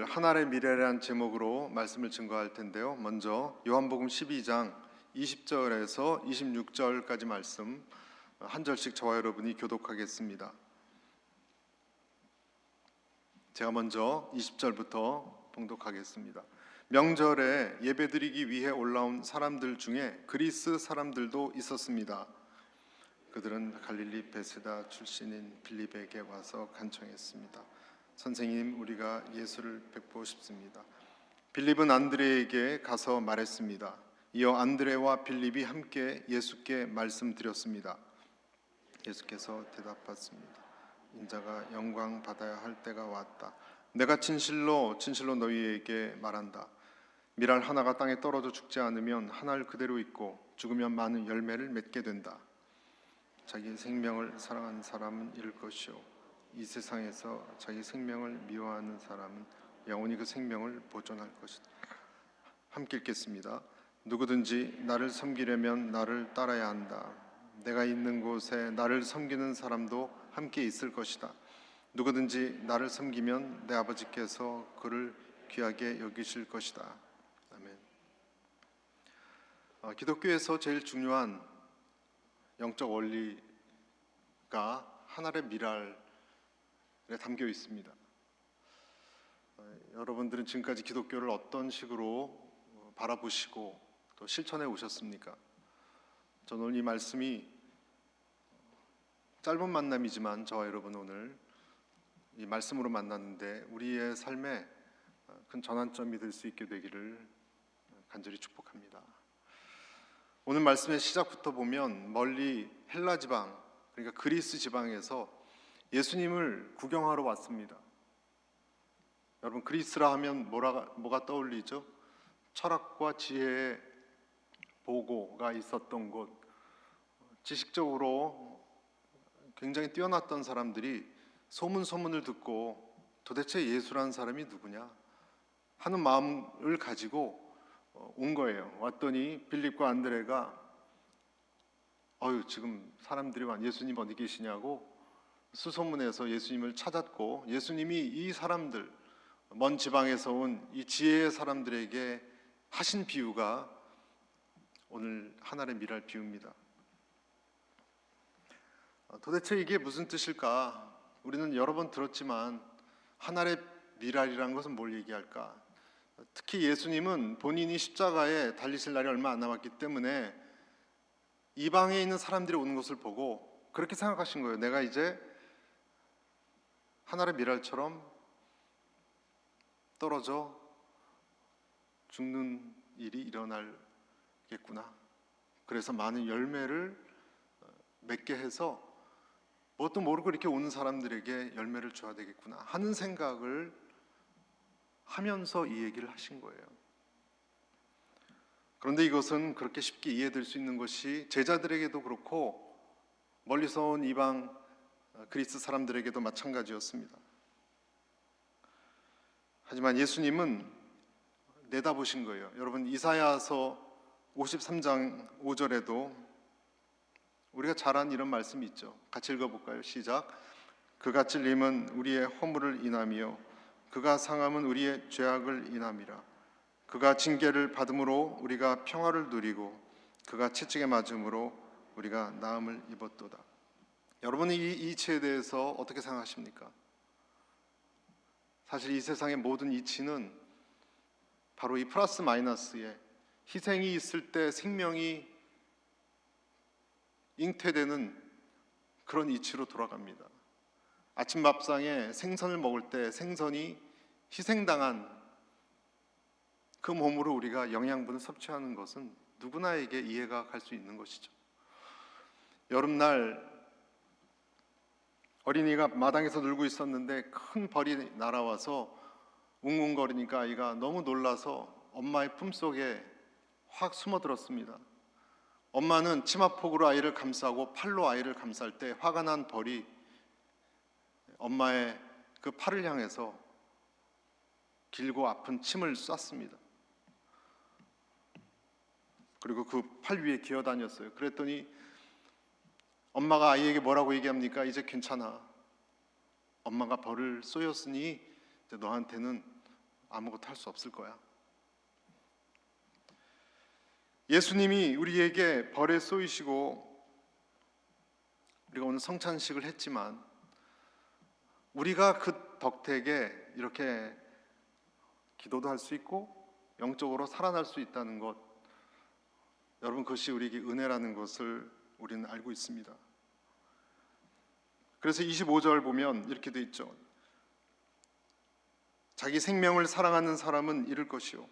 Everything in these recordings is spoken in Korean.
오늘 하나의 미래라는 제목으로 말씀을 증거할 텐데요. 먼저 요한복음 12장 20절에서 26절까지 말씀 한 절씩 저와 여러분이 교독하겠습니다. 제가 먼저 20절부터 봉독하겠습니다. 명절에 예배드리기 위해 올라온 사람들 중에 그리스 사람들도 있었습니다. 그들은 갈릴리 베세다 출신인 빌립에게 와서 간청했습니다. 선생님, 우리가 예수를 뵙고 싶습니다. 빌립은 안드레에게 가서 말했습니다. 이어 안드레와 빌립이 함께 예수께 말씀드렸습니다. 예수께서 대답하셨습니다. 인자가 영광 받아야 할 때가 왔다. 내가 진실로 너희에게 말한다. 밀알 하나가 땅에 떨어져 죽지 않으면 한 알 그대로 있고 죽으면 많은 열매를 맺게 된다. 자기 생명을 사랑하는 사람은 잃을 것이요 이 세상에서 자기 생명을 미워하는 사람은 영원히 그 생명을 보존할 것이다. 함께 읽겠습니다. 누구든지 나를 섬기려면 나를 따라야 한다. 내가 있는 곳에 나를 섬기는 사람도 함께 있을 것이다. 누구든지 나를 섬기면 내 아버지께서 그를 귀하게 여기실 것이다. 아멘. 기독교에서 제일 중요한 영적 원리가 하나의 미랄에 담겨 있습니다. 여러분들은 지금까지 기독교를 어떤 식으로 바라보시고 또 실천해 오셨습니까? 저는 오늘 이 말씀이 짧은 만남이지만 저와 여러분 오늘 이 말씀으로 만났는데 우리의 삶에 큰 전환점이 될 수 있게 되기를 간절히 축복합니다. 오늘 말씀의 시작부터 보면 멀리 헬라 지방, 그러니까 그리스 지방에서 예수님을 구경하러 왔습니다. 여러분, 그리스라 하면 뭐가 떠올리죠? 철학과 지혜의 보고가 있었던 곳, 지식적으로 굉장히 뛰어났던 사람들이 소문을 듣고 도대체 예수라는 사람이 누구냐 하는 마음을 가지고 온 거예요. 왔더니 빌립과 안드레가 지금 사람들이 예수님 어디 계시냐고 수소문해서 예수님을 찾았고, 예수님이 이 사람들, 먼 지방에서 온 이 지혜의 사람들에게 하신 비유가 오늘 하나의 미랄 비유입니다. 도대체 이게 무슨 뜻일까? 우리는 여러 번 들었지만 하나의 미랄이라는 것은 뭘 얘기할까? 특히 예수님은 본인이 십자가에 달리실 날이 얼마 안 남았기 때문에 이방에 있는 사람들이 오는 것을 보고 그렇게 생각하신 거예요. 내가 이제 하나의 미랄처럼 떨어져 죽는 일이 일어나겠구나. 그래서 많은 열매를 맺게 해서 뭣도 모르고 이렇게 오는 사람들에게 열매를 줘야 되겠구나 하는 생각을 하면서 이 얘기를 하신 거예요. 그런데 이것은 그렇게 쉽게 이해될 수 있는 것이 제자들에게도 그렇고 멀리서 온 이방 그리스 사람들에게도 마찬가지였습니다. 하지만 예수님은 내다보신 거예요. 여러분, 이사야서 53장 5절에도 우리가 잘 아는 이런 말씀이 있죠. 같이 읽어볼까요? 시작. 그가 찔림은 우리의 허물을 인함이요 그가 상함은 우리의 죄악을 인함이라. 그가 징계를 받음으로 우리가 평화를 누리고 그가 채찍에 맞음으로 우리가 나음을 입었도다. 여러분은 이 이치에 대해서 어떻게 생각하십니까? 사실 이 세상의 모든 이치는 바로 이 플러스 마이너스의 희생이 있을 때 생명이 잉태되는 그런 이치로 돌아갑니다. 아침 밥상에 생선을 먹을 때 생선이 희생당한 그 몸으로 우리가 영양분을 섭취하는 것은 누구나에게 이해가 갈 수 있는 것이죠. 여름날 어린이가 마당에서 놀고 있었는데 큰 벌이 날아와서 웅웅거리니까 아이가 너무 놀라서 엄마의 품속에 확 숨어들었습니다. 엄마는 치마폭으로 아이를 감싸고 팔로 아이를 감쌀 때 화가 난 벌이 엄마의 그 팔을 향해서 길고 아픈 침을 쐈습니다. 그리고 그 팔 위에 기어다녔어요. 그랬더니 엄마가 아이에게 뭐라고 얘기합니까? 이제 괜찮아. 엄마가 벌을 쏘였으니 이제 너한테는 아무것도 할 수 없을 거야. 예수님이 우리에게 벌에 쏘이시고 우리가 오늘 성찬식을 했지만 우리가 그 덕택에 이렇게 기도도 할 수 있고 영적으로 살아날 수 있다는 것, 여러분, 그것이 우리에게 은혜라는 것을 우리는 알고 있습니다. 그래서 25절 보면 이렇게 돼 있죠. 자기 생명을 사랑하는 사람은 잃을 것이요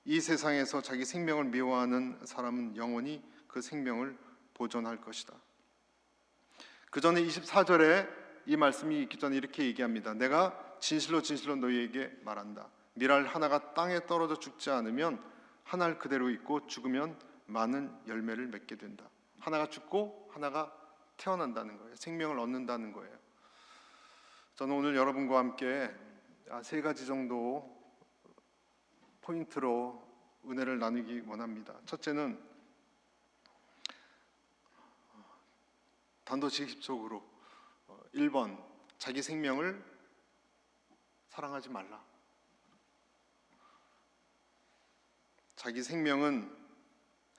이 세상에서 자기 생명을 미워하는 사람은 영원히 그 생명을 보존할 것이다. 그 전에 24절에 이 말씀이 있기 전에 이렇게 얘기합니다. 내가 진실로 진실로 너희에게 말한다. 밀알 하나가 땅에 떨어져 죽지 않으면 한 알 그대로 있고 죽으면 많은 열매를 맺게 된다. 하나가 죽고 하나가 태어난다는 거예요. 생명을 얻는다는 거예요. 저는 오늘 여러분과 함께 세 가지 정도 포인트로 은혜를 나누기 원합니다. 첫째는 단도직입적으로 1번, 자기 생명을 사랑하지 말라. 자기 생명은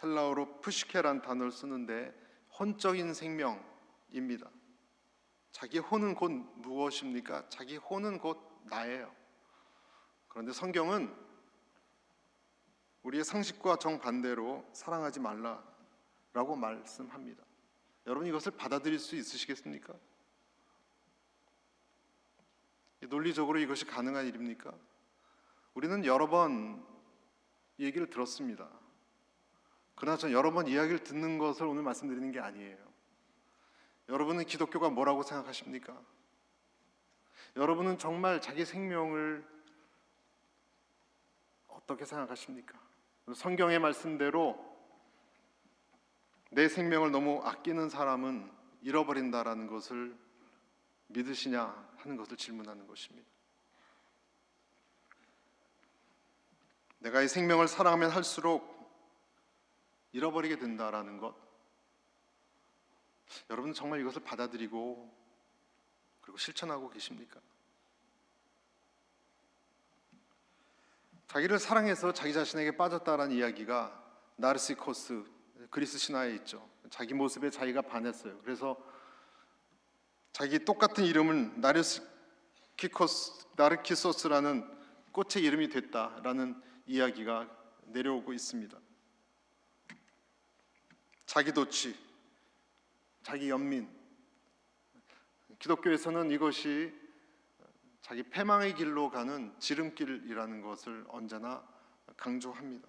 헬라어로 푸시케란 단어를 쓰는데 혼적인 생명입니다. 자기 혼은 곧 무엇입니까? 자기 혼은 곧 나예요. 그런데 성경은 우리의 상식과 정반대로 사랑하지 말라라고 말씀합니다. 여러분, 이것을 받아들일 수 있으시겠습니까? 논리적으로 이것이 가능한 일입니까? 우리는 여러 번 얘기를 들었습니다. 그러나 전 여러 번 이야기를 듣는 것을 오늘 말씀드리는 게 아니에요. 여러분은 기독교가 뭐라고 생각하십니까? 여러분은 정말 자기 생명을 어떻게 생각하십니까? 성경의 말씀대로 내 생명을 너무 아끼는 사람은 잃어버린다라는 것을 믿으시냐 하는 것을 질문하는 것입니다. 내가 이 생명을 사랑하면 할수록 잃어버리게 된다라는 것, 여러분 정말 이것을 받아들이고 그리고 실천하고 계십니까? 자기를 사랑해서 자기 자신에게 빠졌다라는 이야기가 나르시코스, 그리스 신화에 있죠. 자기 모습에 자기가 반했어요. 그래서 자기 똑같은 이름은 나르키소스라는 꽃의 이름이 됐다라는 이야기가 내려오고 있습니다. 자기 도취, 자기 연민. 기독교에서는 이것이 자기 패망의 길로 가는 지름길이라는 것을 언제나 강조합니다.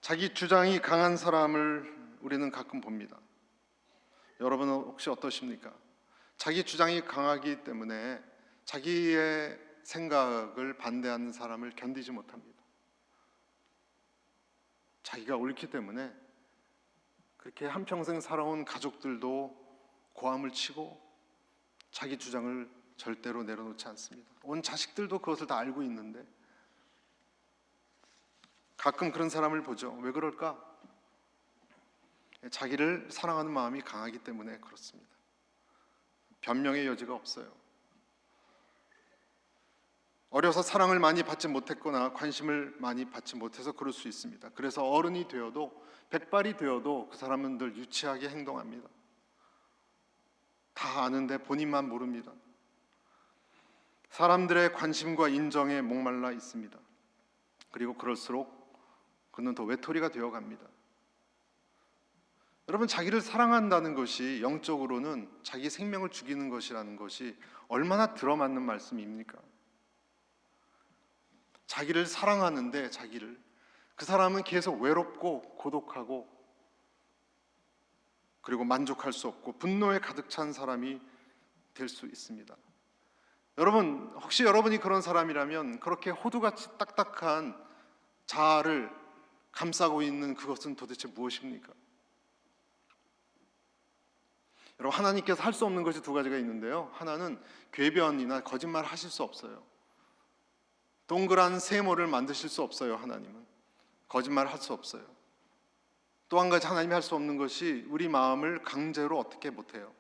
자기 주장이 강한 사람을 우리는 가끔 봅니다. 여러분은 혹시 어떠십니까? 자기 주장이 강하기 때문에 자기의 생각을 반대하는 사람을 견디지 못합니다. 자기가 옳기 때문에 그렇게 한평생 살아온 가족들도 고함을 치고 자기 주장을 절대로 내려놓지 않습니다. 온 자식들도 그것을 다 알고 있는데 가끔 그런 사람을 보죠. 왜 그럴까? 자기를 사랑하는 마음이 강하기 때문에 그렇습니다. 변명의 여지가 없어요. 어려서 사랑을 많이 받지 못했거나 관심을 많이 받지 못해서 그럴 수 있습니다. 그래서 어른이 되어도 백발이 되어도 그 사람은 늘 유치하게 행동합니다. 다 아는데 본인만 모릅니다. 사람들의 관심과 인정에 목말라 있습니다. 그리고 그럴수록 그는 더 외톨이가 되어갑니다. 여러분, 자기를 사랑한다는 것이 영적으로는 자기 생명을 죽이는 것이라는 것이 얼마나 들어맞는 말씀입니까? 자기를 사랑하는데 그 사람은 계속 외롭고 고독하고 그리고 만족할 수 없고 분노에 가득 찬 사람이 될 수 있습니다. 여러분, 혹시 여러분이 그런 사람이라면 그렇게 호두같이 딱딱한 자아를 감싸고 있는 그것은 도대체 무엇입니까? 여러분, 하나님께서 할 수 없는 것이 두 가지가 있는데요. 하나는 궤변이나 거짓말 하실 수 없어요. 동그란 세모를 만드실 수 없어요. 하나님은 거짓말 할 수 없어요. 또 한 가지 하나님이 할 수 없는 것이 우리 마음을 강제로 어떻게 못해요.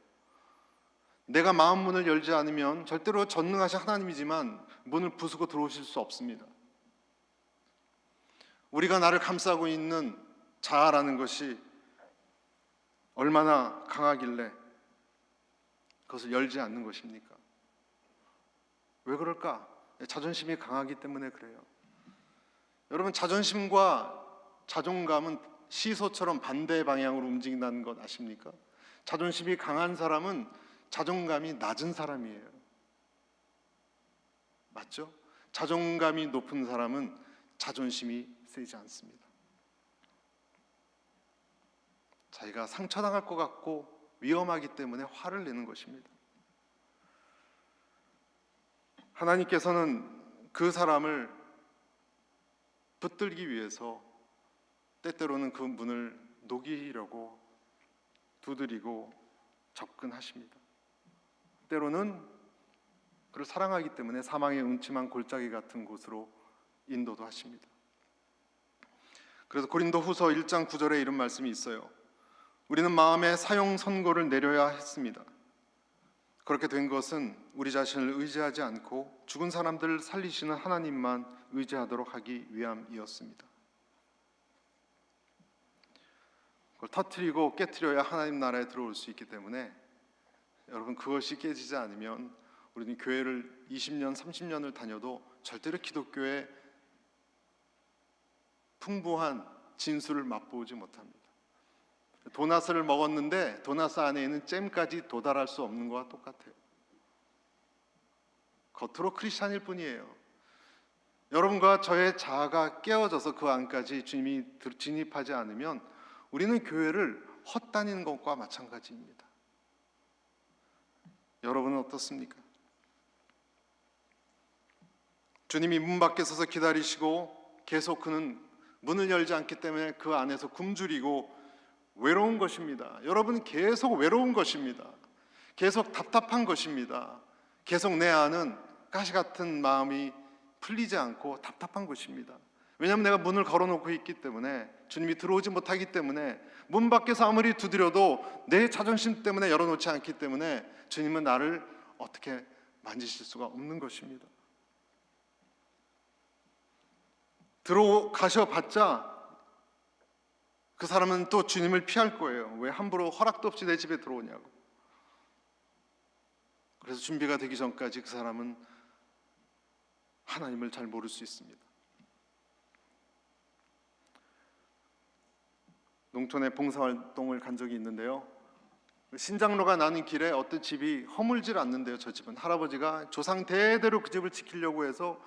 내가 마음 문을 열지 않으면 절대로 전능하신 하나님이지만 문을 부수고 들어오실 수 없습니다. 우리가 나를 감싸고 있는 자아라는 것이 얼마나 강하길래 그것을 열지 않는 것입니까? 왜 그럴까? 자존심이 강하기 때문에 그래요. 여러분, 자존심과 자존감은 시소처럼 반대 방향으로 움직인다는 것 아십니까? 자존심이 강한 사람은 자존감이 낮은 사람이에요. 맞죠? 자존감이 높은 사람은 자존심이 세지 않습니다. 자기가 상처당할 것 같고 위험하기 때문에 화를 내는 것입니다. 하나님께서는 그 사람을 붙들기 위해서 때때로는 그 문을 녹이려고 두드리고 접근하십니다. 때로는 그를 사랑하기 때문에 사망의 음침한 골짜기 같은 곳으로 인도도 하십니다. 그래서 고린도후서 1장 9절에 이런 말씀이 있어요. 우리는 마음에 사형 선고를 내려야 했습니다. 그렇게 된 것은 우리 자신을 의지하지 않고 죽은 사람들을 살리시는 하나님만 의지하도록 하기 위함이었습니다. 그걸 터뜨리고 깨뜨려야 하나님 나라에 들어올 수 있기 때문에 여러분, 그것이 깨지지 않으면 우리는 교회를 20년, 30년을 다녀도 절대로 기독교의 풍부한 진수를 맛보지 못합니다. 도나스를 먹었는데 도나스 안에 있는 잼까지 도달할 수 없는 것과 똑같아요. 겉으로 크리스찬일 뿐이에요. 여러분과 저의 자아가 깨어져서 그 안까지 주님이 진입하지 않으면 우리는 교회를 헛다니는 것과 마찬가지입니다. 여러분은 어떻습니까? 주님이 문 밖에 서서 기다리시고 계속 그는 문을 열지 않기 때문에 그 안에서 굶주리고 외로운 것입니다. 여러분, 계속 외로운 것입니다. 계속 답답한 것입니다. 계속 내 안은 가시 같은 마음이 풀리지 않고 답답한 것입니다. 왜냐하면 내가 문을 걸어놓고 있기 때문에, 주님이 들어오지 못하기 때문에, 문 밖에서 아무리 두드려도 내 자존심 때문에 열어놓지 않기 때문에 주님은 나를 어떻게 만지실 수가 없는 것입니다. 들어가셔봤자 그 사람은 또 주님을 피할 거예요. 왜 함부로 허락도 없이 내 집에 들어오냐고. 그래서 준비가 되기 전까지 그 사람은 하나님을 잘 모를 수 있습니다. 농촌에 봉사활동을 간 적이 있는데요, 신장로가 나는 길에 어떤 집이 허물질 않는데요. 저 집은 할아버지가 조상 대대로 그 집을 지키려고 해서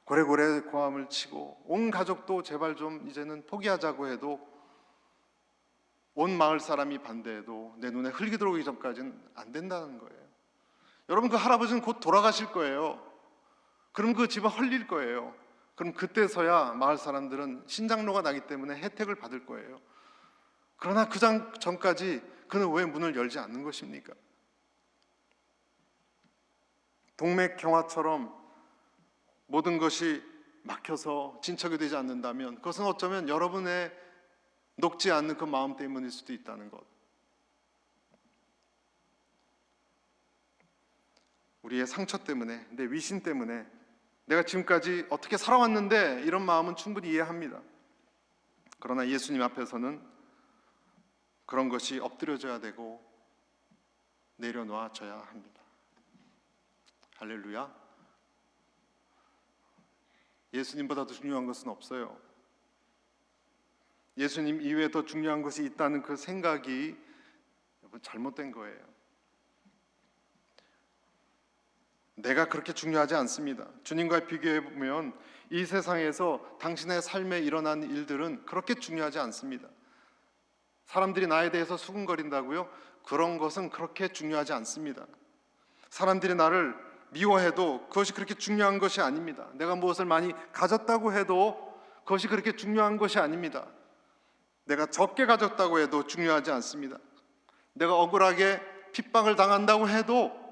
고래고래 고함을 치고, 온 가족도 제발 좀 이제는 포기하자고 해도, 온 마을 사람이 반대해도 내 눈에 흙이 들어오기 전까지는 안 된다는 거예요. 여러분, 그 할아버지는 곧 돌아가실 거예요. 그럼 그 집은 헐릴 거예요. 그럼 그때서야 마을 사람들은 신장로가 나기 때문에 혜택을 받을 거예요. 그러나 그 전까지 그는 왜 문을 열지 않는 것입니까? 동맥경화처럼 모든 것이 막혀서 진척이 되지 않는다면 그것은 어쩌면 여러분의 녹지 않는 그 마음 때문일 수도 있다는 것. 우리의 상처 때문에, 내 위신 때문에, 내가 지금까지 어떻게 살아왔는데 이런 마음은 충분히 이해합니다. 그러나 예수님 앞에서는 그런 것이 엎드려져야 되고 내려놓아져야 합니다. 할렐루야. 예수님보다 더 중요한 것은 없어요. 예수님 이외에 더 중요한 것이 있다는 그 생각이 잘못된 거예요. 내가 그렇게 중요하지 않습니다. 주님과 비교해 보면 이 세상에서 당신의 삶에 일어난 일들은 그렇게 중요하지 않습니다. 사람들이 나에 대해서 수군거린다고요? 그런 것은 그렇게 중요하지 않습니다. 사람들이 나를 미워해도 그것이 그렇게 중요한 것이 아닙니다. 내가 무엇을 많이 가졌다고 해도 그것이 그렇게 중요한 것이 아닙니다. 내가 적게 가졌다고 해도 중요하지 않습니다. 내가 억울하게 핍박을 당한다고 해도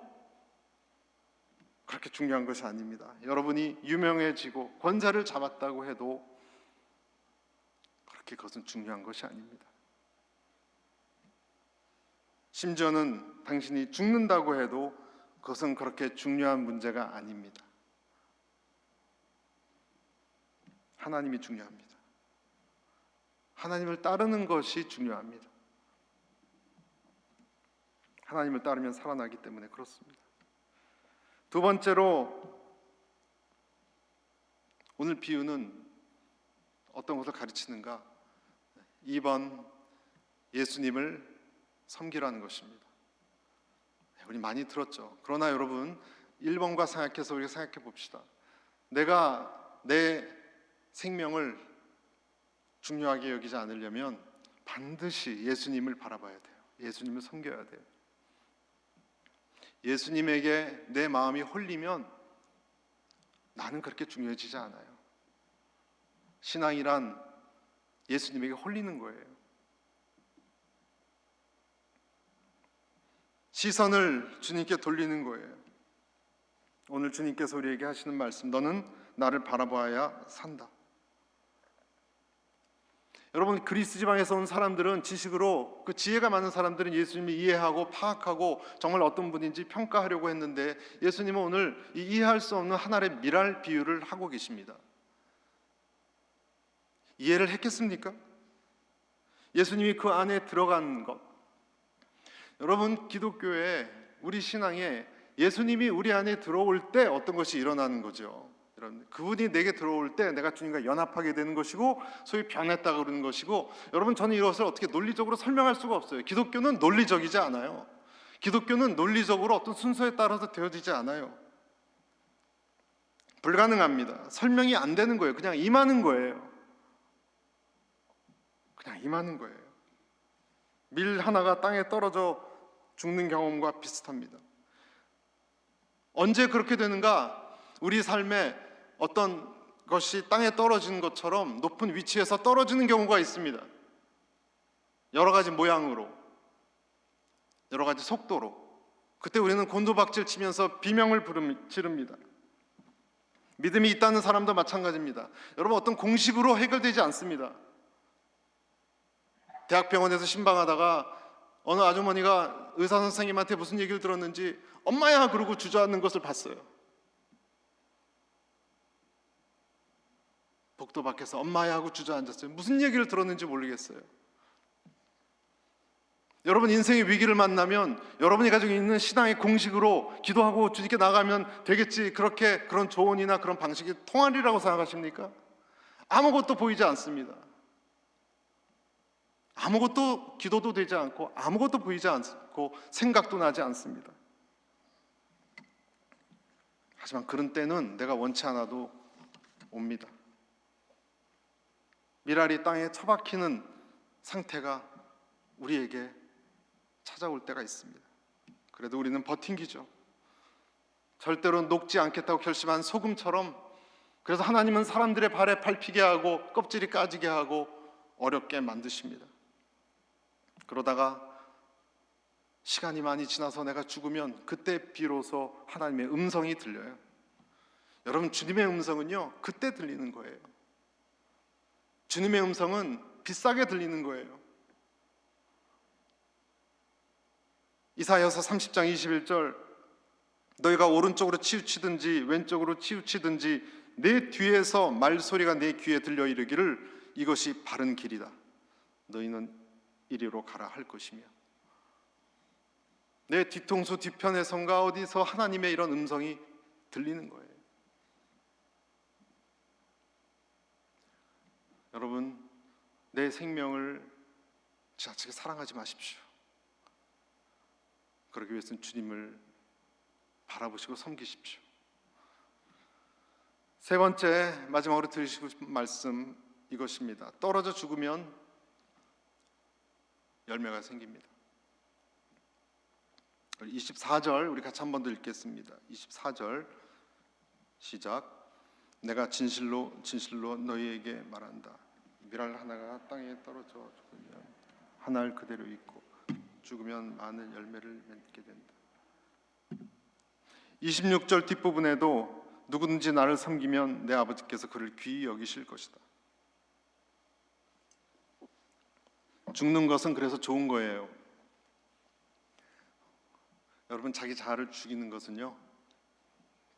그렇게 중요한 것이 아닙니다. 여러분이 유명해지고 권세를 잡았다고 해도 그렇게 그것은 중요한 것이 아닙니다. 심지어는 당신이 죽는다고 해도 그것은 그렇게 중요한 문제가 아닙니다. 하나님이 중요합니다. 하나님을 따르는 것이 중요합니다. 하나님을 따르면 살아나기 때문에 그렇습니다. 두 번째로 오늘 비유는 어떤 것을 가르치는가? 2번, 예수님을 섬기라는 것입니다. 우리 많이 들었죠. 그러나 여러분, 1번과 생각해서 우리가 생각해 봅시다. 내가 내 생명을 중요하게 여기지 않으려면 반드시 예수님을 바라봐야 돼요. 예수님을 섬겨야 돼요. 예수님에게 내 마음이 홀리면 나는 그렇게 중요해지지 않아요. 신앙이란 예수님에게 홀리는 거예요. 시선을 주님께 돌리는 거예요. 오늘 주님께서 우리에게 하시는 말씀, 너는 나를 바라봐야 산다. 여러분, 그리스 지방에서 온 사람들은 지식으로, 그 지혜가 많은 사람들은 예수님을 이해하고 파악하고 정말 어떤 분인지 평가하려고 했는데, 예수님은 오늘 이 이해할 수 없는 하나의 미랄 비유를 하고 계십니다. 이해를 했겠습니까? 예수님이 그 안에 들어간 것. 여러분, 기독교에, 우리 신앙에 예수님이 우리 안에 들어올 때 어떤 것이 일어나는 거죠. 그분이 내게 들어올 때 내가 주님과 연합하게 되는 것이고, 소위 변했다 그러는 것이고, 여러분, 저는 이것을 어떻게 논리적으로 설명할 수가 없어요. 기독교는 논리적이지 않아요. 기독교는 논리적으로 어떤 순서에 따라서 되어지지 않아요. 불가능합니다. 설명이 안 되는 거예요. 그냥 임하는 거예요. 그냥 임하는 거예요. 밀 하나가 땅에 떨어져 죽는 경험과 비슷합니다. 언제 그렇게 되는가? 우리 삶에 어떤 것이 땅에 떨어지는 것처럼 높은 위치에서 떨어지는 경우가 있습니다. 여러 가지 모양으로, 여러 가지 속도로. 그때 우리는 곤두박질 치면서 비명을 지릅니다. 믿음이 있다는 사람도 마찬가지입니다. 여러분, 어떤 공식으로 해결되지 않습니다. 대학병원에서 신방하다가 어느 아주머니가 의사 선생님한테 무슨 얘기를 들었는지 엄마야 그러고 주저앉는 것을 봤어요. 복도 밖에서 엄마야 하고 주저앉았어요. 무슨 얘기를 들었는지 모르겠어요. 여러분, 인생의 위기를 만나면 여러분이 가지고 있는 신앙의 공식으로 기도하고 주님께 나가면 되겠지, 그렇게 그런 조언이나 그런 방식이 통하리라고 생각하십니까? 아무것도 보이지 않습니다. 아무것도 기도도 되지 않고 아무것도 보이지 않고 생각도 나지 않습니다. 하지만 그런 때는 내가 원치 않아도 옵니다. 미랄이 땅에 처박히는 상태가 우리에게 찾아올 때가 있습니다. 그래도 우리는 버틴기죠. 절대로 녹지 않겠다고 결심한 소금처럼. 그래서 하나님은 사람들의 발에 밟히게 하고 껍질이 까지게 하고 어렵게 만드십니다. 그러다가 시간이 많이 지나서 내가 죽으면 그때 비로소 하나님의 음성이 들려요. 여러분, 주님의 음성은요, 그때 들리는 거예요. 주님의 음성은 비싸게 들리는 거예요. 이사야서 30장 21절, 너희가 오른쪽으로 치우치든지 왼쪽으로 치우치든지 내 뒤에서 말소리가 내 귀에 들려 이르기를 이것이 바른 길이다. 너희는 이리로 가라 할 것이며. 내 뒤통수 뒤편에선가 어디서 하나님의 이런 음성이 들리는 거예요. 여러분, 내 생명을 지나치게 사랑하지 마십시오. 그러기 위해서는 주님을 바라보시고 섬기십시오. 세 번째, 마지막으로 들으시고 싶은 말씀 이것입니다. 떨어져 죽으면 열매가 생깁니다. 24절 우리 같이 한 번 더 읽겠습니다. 24절 시작. 내가 진실로 진실로 너희에게 말한다. 미랄 하나가 땅에 떨어져 죽으면 한 알 그대로 있고 죽으면 많은 열매를 맺게 된다. 26절 뒷부분에도 누구든지 나를 섬기면 내 아버지께서 그를 귀히 여기실 것이다. 죽는 것은 그래서 좋은 거예요. 여러분, 자기 자아를 죽이는 것은요,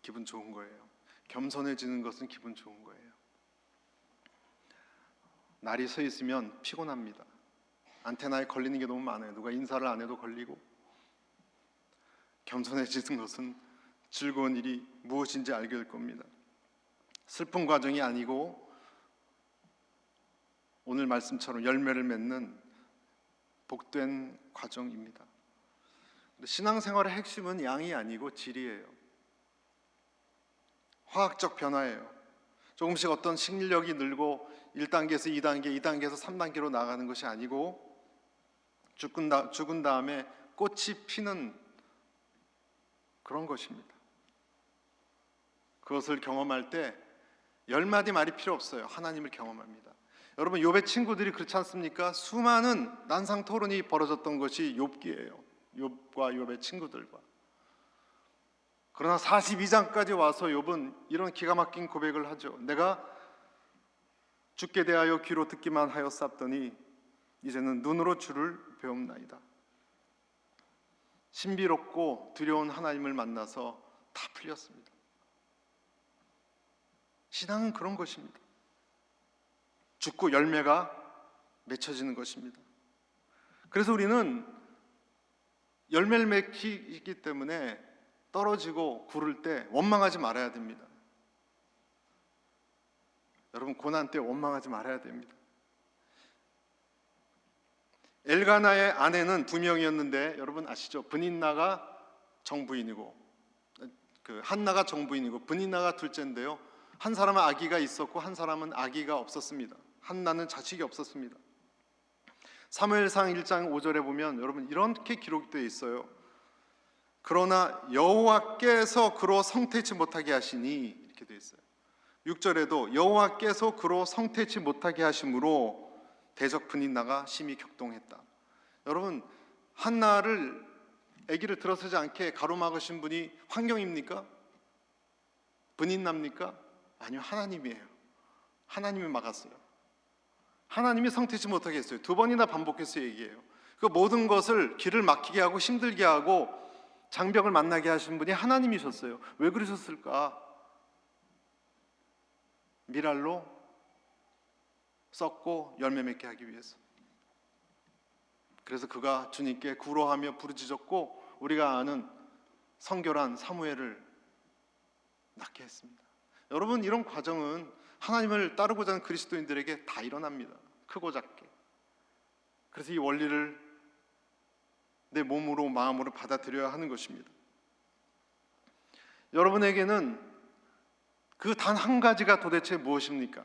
기분 좋은 거예요. 겸손해지는 것은 기분 좋은 거예요. 날이 서 있으면 피곤합니다. 안테나에 걸리는 게 너무 많아요. 누가 인사를 안 해도 걸리고. 겸손해지는 것은 즐거운 일이 무엇인지 알게 될 겁니다. 슬픈 과정이 아니고 오늘 말씀처럼 열매를 맺는 복된 과정입니다. 신앙생활의 핵심은 양이 아니고 질이에요. 화학적 변화예요. 조금씩 어떤 식력이 늘고 1단계에서 2단계, 2단계에서 3단계로 나가는 것이 아니고 죽은 다음에 꽃이 피는 그런 것입니다. 그것을 경험할 때 10마디 말이 필요 없어요. 하나님을 경험합니다. 여러분, 욥의 친구들이 그렇지 않습니까? 수많은 난상 토론이 벌어졌던 것이 욥기예요. 욥과 욥의 친구들과. 그러나 42장까지 와서 욥은 이런 기가 막힌 고백을 하죠. 내가 주께 대하여 귀로 듣기만 하였사더니 이제는 눈으로 주를 배움나이다. 신비롭고 두려운 하나님을 만나서 다 풀렸습니다. 신앙은 그런 것입니다. 죽고 열매가 맺혀지는 것입니다. 그래서 우리는 열매를 맺기 때문에 떨어지고 구를 때 원망하지 말아야 됩니다. 여러분, 고난 때 원망하지 말아야 됩니다. 엘가나의 아내는 2명이었는데 여러분 아시죠? 브닌나가 정부인이고 한나가 정부인이고 브닌나가 둘째인데요. 한 사람은 아기가 있었고 한 사람은 아기가 없었습니다. 한나는 자식이 없었습니다. 사무엘상 1장 5절에 보면 여러분 이렇게 기록되어 있어요. 그러나 여호와께서 그로 성태치 못하게 하시니, 이렇게 되어 있어요. 6절에도 여호와께서 그로 성태치 못하게 하심으로 대적 브닌나가 심히 격동했다. 여러분, 한나를 아기를 들어서지 않게 가로막으신 분이 환경입니까? 브닌나입니까? 아니요, 하나님이에요. 하나님이 막았어요. 하나님이 성태치 못하게 했어요. 2번이나 반복해서 얘기해요. 그 모든 것을 길을 막히게 하고 힘들게 하고 장벽을 만나게 하신 분이 하나님이셨어요. 왜 그러셨을까? 미랄로 썩고 열매 맺게 하기 위해서. 그래서 그가 주님께 구로하며 부르짖었고 우리가 아는 성결한 사무엘을 낳게 했습니다. 여러분, 이런 과정은 하나님을 따르고자 하는 그리스도인들에게 다 일어납니다. 크고 작게. 그래서 이 원리를 내 몸으로 마음으로 받아들여야 하는 것입니다. 여러분에게는 그 단 한 가지가 도대체 무엇입니까?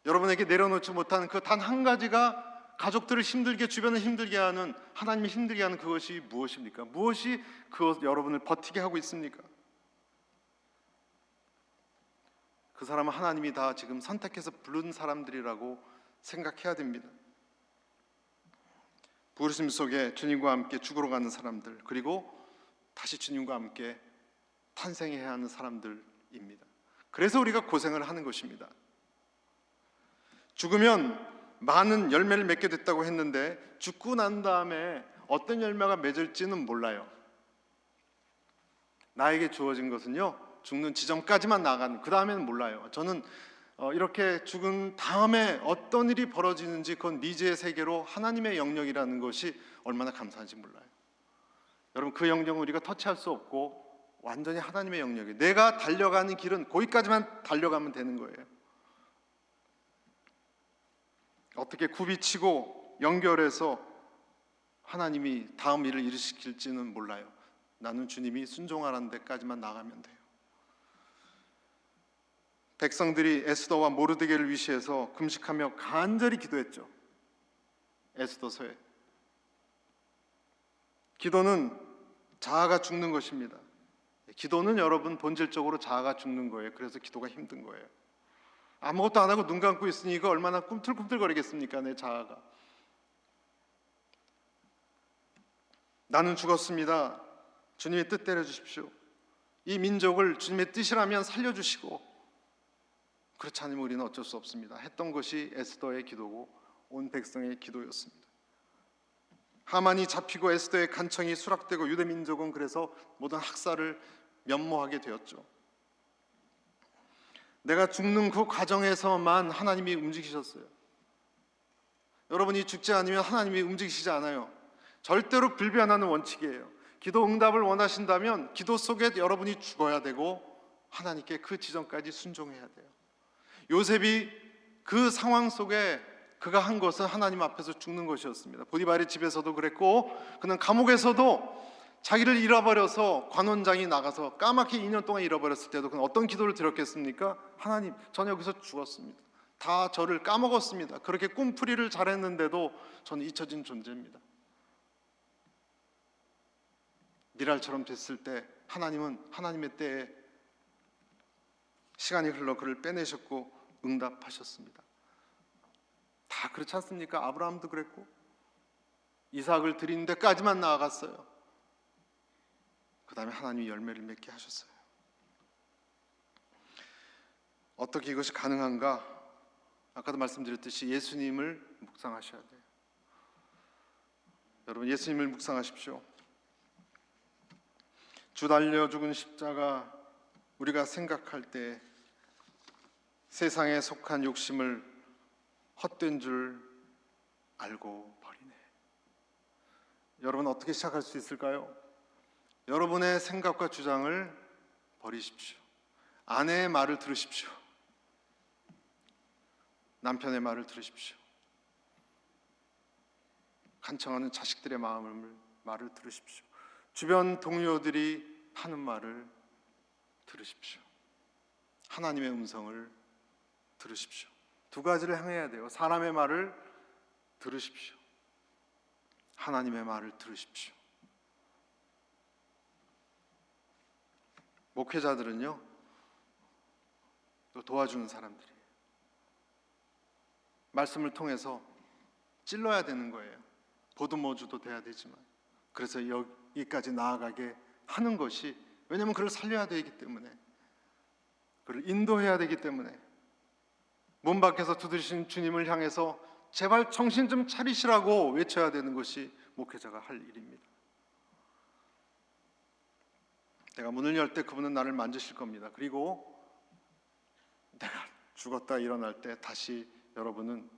여러분에게 내려놓지 못하는 그 단 한 가지가 가족들을 힘들게, 주변을 힘들게 하는, 하나님을 힘들게 하는 그것이 무엇입니까? 무엇이 여러분을 버티게 하고 있습니까? 그 사람은 하나님이 다 지금 선택해서 부른 사람들이라고 생각해야 됩니다. 부르심 속에 주님과 함께 죽으러 가는 사람들, 그리고 다시 주님과 함께 탄생해야 하는 사람들입니다. 그래서 우리가 고생을 하는 것입니다. 죽으면 많은 열매를 맺게 됐다고 했는데 죽고 난 다음에 어떤 열매가 맺을지는 몰라요. 나에게 주어진 것은요, 죽는 지점까지만 나가는, 그 다음에는 몰라요. 저는 이렇게 죽은 다음에 어떤 일이 벌어지는지 그건 미지의 세계로 하나님의 영역이라는 것이 얼마나 감사한지 몰라요. 여러분, 그 영역은 우리가 터치할 수 없고 완전히 하나님의 영역이에요. 내가 달려가는 길은 거기까지만 달려가면 되는 거예요. 어떻게 굽이치고 연결해서 하나님이 다음 일을 일으킬지는 몰라요. 나는 주님이 순종하라는 데까지만 나가면 돼요. 백성들이 에스더와 모르드게를 위시해서 금식하며 간절히 기도했죠. 에스더서에. 기도는 자아가 죽는 것입니다. 기도는 여러분 본질적으로 자아가 죽는 거예요. 그래서 기도가 힘든 거예요. 아무것도 안 하고 눈 감고 있으니 이거 얼마나 꿈틀꿈틀거리겠습니까? 내 자아가. 나는 죽었습니다. 주님의 뜻대로 해주십시오. 이 민족을 주님의 뜻이라면 살려주시고, 그렇지 않으면 우리는 어쩔 수 없습니다. 했던 것이 에스더의 기도고 온 백성의 기도였습니다. 하만이 잡히고 에스더의 간청이 수락되고 유대 민족은 그래서 모든 학살을 면모하게 되었죠. 내가 죽는 그 과정에서만 하나님이 움직이셨어요. 여러분이 죽지 않으면 하나님이 움직이시지 않아요. 절대로 불변하는 원칙이에요. 기도 응답을 원하신다면 기도 속에 여러분이 죽어야 되고 하나님께 그 지점까지 순종해야 돼요. 요셉이 그 상황 속에 그가 한 것은 하나님 앞에서 죽는 것이었습니다. 보디발의 집에서도 그랬고, 그는 감옥에서도 자기를 잃어버려서 관원장이 나가서 까맣게 2년 동안 잃어버렸을 때도 그는 어떤 기도를 드렸겠습니까? 하나님, 저는 여기서 죽었습니다. 다 저를 까먹었습니다. 그렇게 꿈풀이를 잘했는데도 저는 잊혀진 존재입니다. 미랄처럼 됐을 때 하나님은 하나님의 때에 시간이 흘러 그를 빼내셨고 응답하셨습니다. 다 그렇지 않습니까? 아브라함도 그랬고 이삭을 드리는 데까지만 나아갔어요. 그 다음에 하나님이 열매를 맺게 하셨어요. 어떻게 이것이 가능한가? 아까도 말씀드렸듯이 예수님을 묵상하셔야 돼요. 여러분, 예수님을 묵상하십시오. 주 달려 죽은 십자가, 우리가 생각할 때 세상에 속한 욕심을 헛된 줄 알고 버리네. 여러분, 어떻게 시작할 수 있을까요? 여러분의 생각과 주장을 버리십시오. 아내의 말을 들으십시오. 남편의 말을 들으십시오. 간청하는 자식들의 말을 들으십시오. 주변 동료들이 하는 말을 들으십시오. 하나님의 음성을 들으십시오. 두 가지를 행해야 돼요. 사람의 말을 들으십시오. 하나님의 말을 들으십시오. 목회자들은요, 또 도와주는 사람들이에요. 말씀을 통해서 찔러야 되는 거예요. 보듬어주도 돼야 되지만, 그래서 여기까지 나아가게 하는 것이, 왜냐하면 그를 살려야 되기 때문에, 그를 인도해야 되기 때문에, 문 밖에서 두드리신 주님을 향해서 제발 정신 좀 차리시라고 외쳐야 되는 것이 목회자가 할 일입니다. 내가 문을 열 때 그분은 나를 만지실 겁니다. 그리고 내가 죽었다 일어날 때 다시 여러분은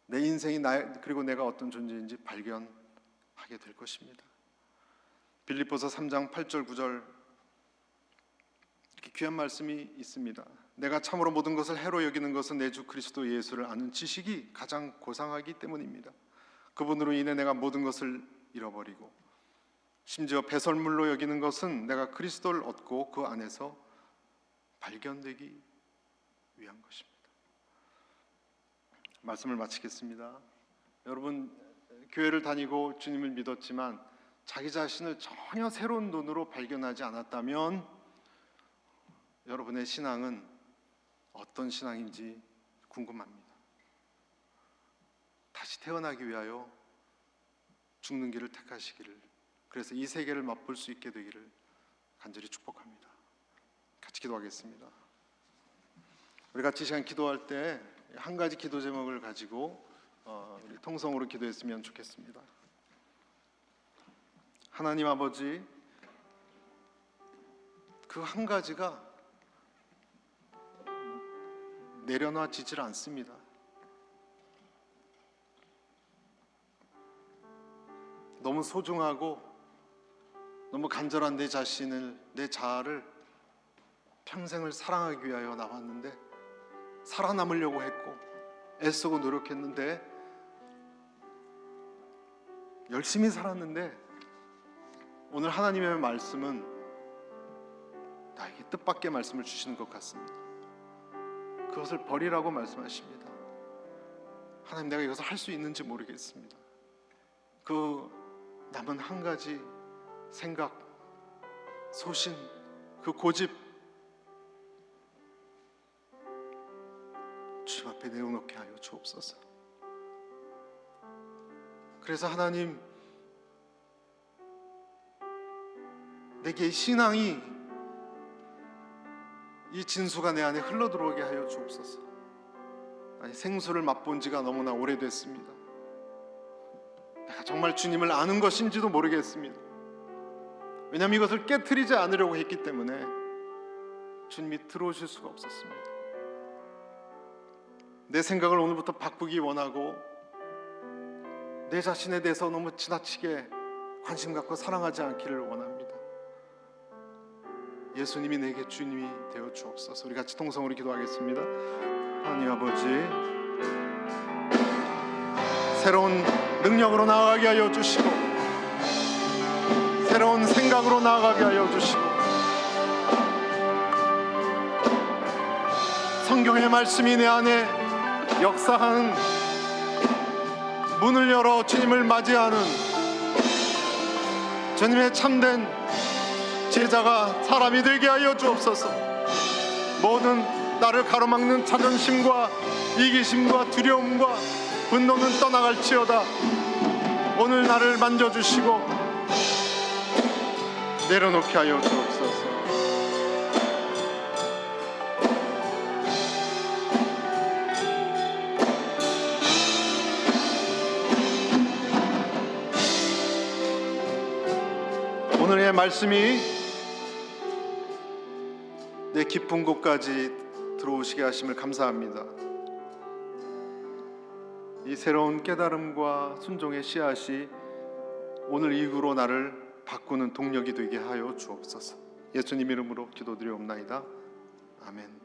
내 인생이 그리고 내가 어떤 존재인지 발견하게 될 것입니다. 빌립보서 3장 8절 9절 이렇게 귀한 말씀이 있습니다. 내가 참으로 모든 것을 해로 여기는 것은 내 주 그리스도 예수를 아는 지식이 가장 고상하기 때문입니다. 그분으로 인해 내가 모든 것을 잃어버리고 심지어 배설물로 여기는 것은 내가 그리스도를 얻고 그 안에서 발견되기 위한 것입니다. 말씀을 마치겠습니다. 여러분, 교회를 다니고 주님을 믿었지만 자기 자신을 전혀 새로운 눈으로 발견하지 않았다면 여러분의 신앙은 어떤 신앙인지 궁금합니다. 다시 태어나기 위하여 죽는 길을 택하시기를, 그래서 이 세계를 맛볼 수 있게 되기를 간절히 축복합니다. 같이 기도하겠습니다. 우리 같이 시간 기도할 때 한 가지 기도 제목을 가지고 우리 통성으로 기도했으면 좋겠습니다. 하나님 아버지, 그 한 가지가 내려놔지질 않습니다. 너무 소중하고 너무 간절한 내 자신을, 내 자아를 평생을 사랑하기 위하여 나왔는데, 살아남으려고 했고 애쓰고 노력했는데, 열심히 살았는데, 오늘 하나님의 말씀은 나에게 뜻밖의 말씀을 주시는 것 같습니다. 그것을 버리라고 말씀하십니다. 하나님, 내가 이것을 할 수 있는지 모르겠습니다. 그 남은 한 가지 생각, 소신, 그 고집, 주님 앞에 내어놓게 하여 주옵소서. 그래서 하나님, 내게 신앙이, 이 진수가 내 안에 흘러들어오게 하여 주옵소서. 아니, 생수를 맛본 지가 너무나 오래됐습니다. 내가 정말 주님을 아는 것인지도 모르겠습니다. 왜냐하면 이것을 깨트리지 않으려고 했기 때문에 주님이 들어오실 수가 없었습니다. 내 생각을 오늘부터 바꾸기 원하고 내 자신에 대해서 너무 지나치게 관심 갖고 사랑하지 않기를 원합니다. 예수님이 내게 주님이 되어 주옵소서. 우리 같이 통성으로 기도하겠습니다. 하나님 아버지, 새로운 능력으로 나아가게 하여 주시고 새로운 생각으로 나아가게 하여 주시고 성경의 말씀이 내 안에 역사하는 문을 열어 주님을 맞이하는 주님의 참된 제자가 사람이 되게 하여 주옵소서. 모든 나를 가로막는 자존심과 이기심과 두려움과 분노는 떠나갈지어다. 오늘 나를 만져주시고 내려놓게 하여 주옵소서. 오늘의 말씀이 내 깊은 곳까지 들어오시게 하심을 감사합니다. 이 새로운 깨달음과 순종의 씨앗이 오늘 이후로 나를 바꾸는 동력이 되게 하여 주옵소서. 예수님 이름으로 기도드리옵나이다. 아멘.